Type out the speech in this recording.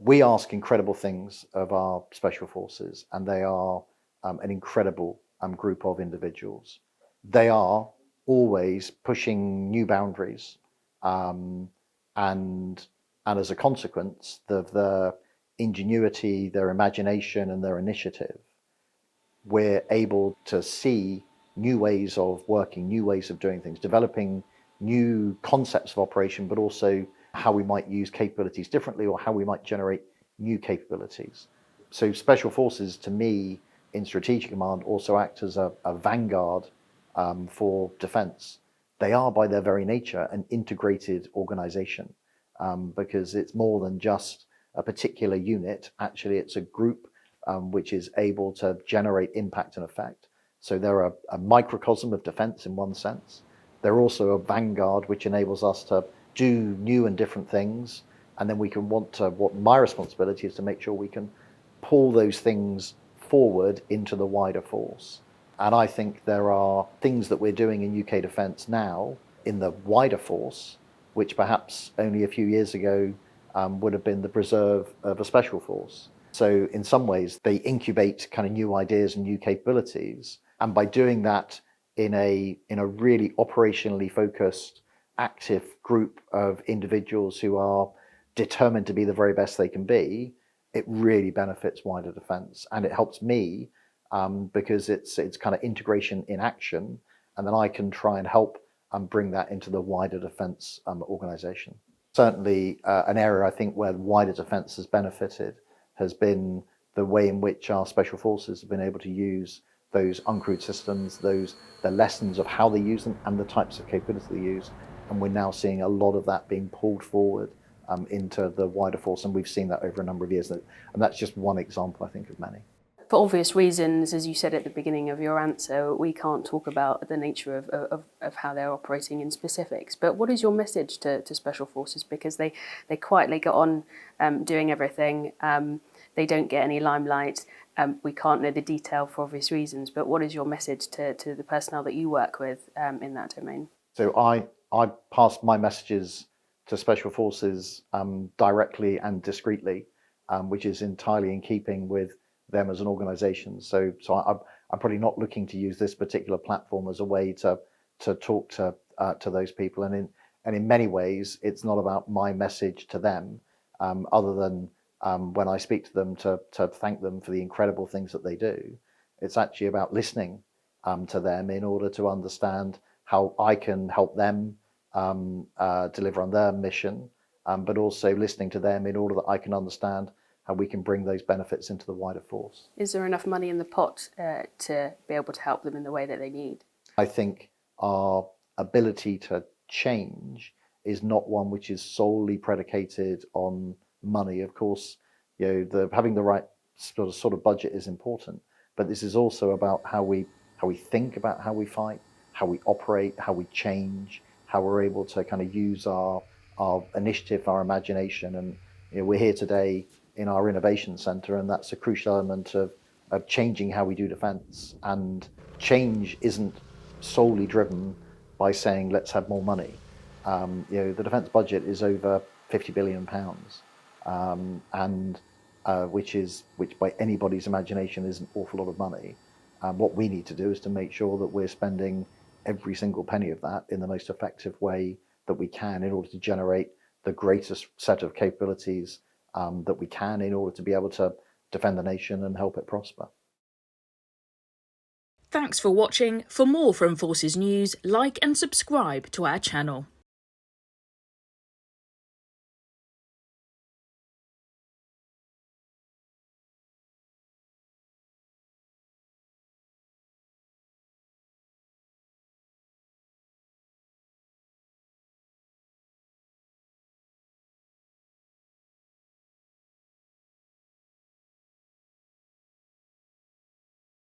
We ask incredible things of our special forces, and they are an incredible group of individuals. They are always pushing new boundaries, and as a consequence, their ingenuity, their imagination, and their initiative, we're able to see new ways of working, new ways of doing things, developing new concepts of operation, but also how we might use capabilities differently or how we might generate new capabilities. So special forces, to me, in strategic command, also act as a vanguard for defense. They are, by their very nature, an integrated organization, because it's more than just a particular unit. Actually, it's a group which is able to generate impact and effect. So they're a microcosm of defense in one sense. They're also a vanguard which enables us to do new and different things. And then we can what my responsibility is to make sure we can pull those things forward into the wider force. And I think there are things that we're doing in UK defence now in the wider force, which perhaps only a few years ago would have been the preserve of a special force. So in some ways, they incubate kind of new ideas and new capabilities. And by doing that in a really operationally focused, active group of individuals who are determined to be the very best they can be, it really benefits wider defence. And it helps me because it's kind of integration in action. And then I can try and help bring that into the wider defence organisation. Certainly an area I think where wider defence has benefited has been the way in which our special forces have been able to use those uncrewed systems, the lessons of how they use them and the types of capability they use. And we're now seeing a lot of that being pulled forward into the wider force. And we've seen that over a number of years. And that's just one example, I think, of many. For obvious reasons, as you said at the beginning of your answer, we can't talk about the nature of how they're operating in specifics. But what is your message to Special Forces? Because they quietly get on doing everything. They don't get any limelight. We can't know the detail for obvious reasons. But what is your message to the personnel that you work with in that domain? So I pass my messages to Special Forces directly and discreetly, which is entirely in keeping with them as an organisation. So I'm probably not looking to use this particular platform as a way to talk to those people. And in many ways, it's not about my message to them, other than when I speak to them to thank them for the incredible things that they do. It's actually about listening to them in order to understand how I can help them deliver on their mission, but also listening to them in order that I can understand how we can bring those benefits into the wider force. Is there enough money in the pot to be able to help them in the way that they need? I think our ability to change is not one which is solely predicated on money. Of course, having the right sort of budget is important, but this is also about how we think about how we fight, how we operate, how we change, how we're able to kind of use our initiative, our imagination. And we're here today in our innovation centre, and that's a crucial element of changing how we do defence. And change isn't solely driven by saying let's have more money. The defence budget is over £50 billion, which by anybody's imagination is an awful lot of money. What we need to do is to make sure that we're spending every single penny of that in the most effective way that we can in order to generate the greatest set of capabilities that we can in order to be able to defend the nation and help it prosper. Thanks for watching. For more from Forces News, like and subscribe to our channel.